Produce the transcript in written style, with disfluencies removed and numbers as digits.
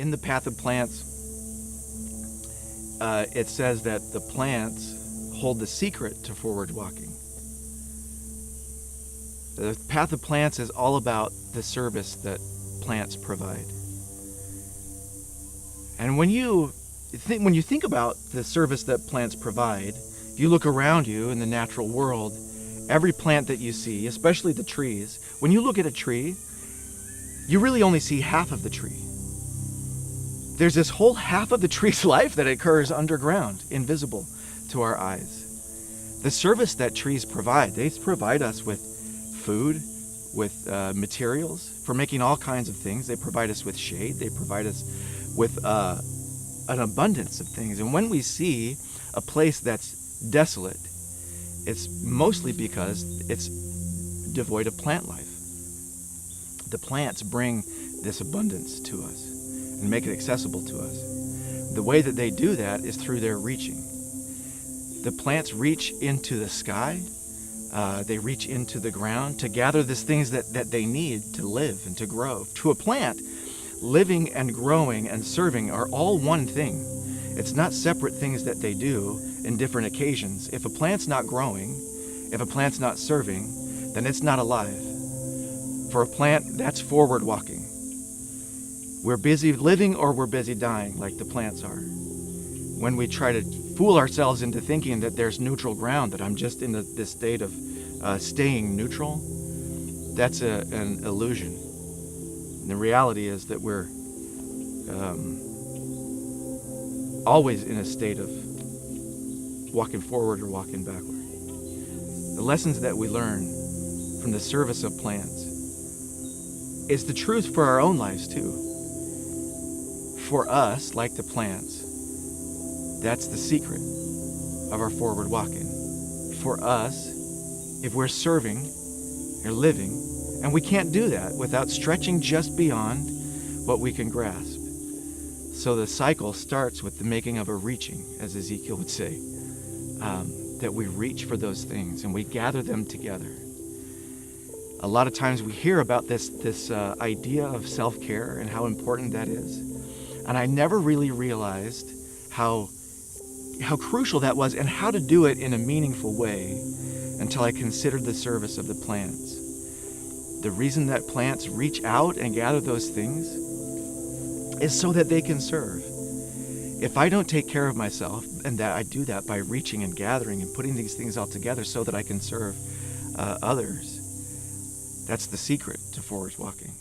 In the path of plants, it says that the plants hold the secret to forward walking. The path of plants is all about the service that plants provide. And when you think about the service that plants provide, if you look around you in the natural world, every plant that you see, especially the trees, when you look at a tree, you really only see half of the tree. There's this whole half of the tree's life that occurs underground, invisible to our eyes. The service that trees provide, they provide us with food, with materials for making all kinds of things. They provide us with shade. They provide us with an abundance of things. And when we see a place that's desolate, it's mostly because it's devoid of plant life. The plants bring this abundance to us and make it accessible to us. The way that they do that is through their reaching. The plants reach into the sky. They reach into the ground to gather the things that they need to live and to grow. To a plant, living and growing and serving are all one thing. It's not separate things that they do in different occasions. If a plant's not growing, if a plant's not serving, then it's not alive. For a plant, that's forward walking. We're busy living or we're busy dying, like the plants are. When we try to fool ourselves into thinking that there's neutral ground, that I'm just in this state of staying neutral, that's an illusion. And the reality is that we're always in a state of walking forward or walking backward. The lessons that we learn from the service of plants is the truth for our own lives too. For us, like the plants, that's the secret of our forward walking. For us, if we're serving or living, and we can't do that without stretching just beyond what we can grasp. So the cycle starts with the making of a reaching, as Ezekiel would say, that we reach for those things and we gather them together. A lot of times we hear about this idea of self-care and how important that is. And I never really realized how crucial that was and how to do it in a meaningful way until I considered the service of the plants. The reason that plants reach out and gather those things is so that they can serve. If I don't take care of myself, and that I do that by reaching and gathering and putting these things all together so that I can serve others, that's the secret to forward walking.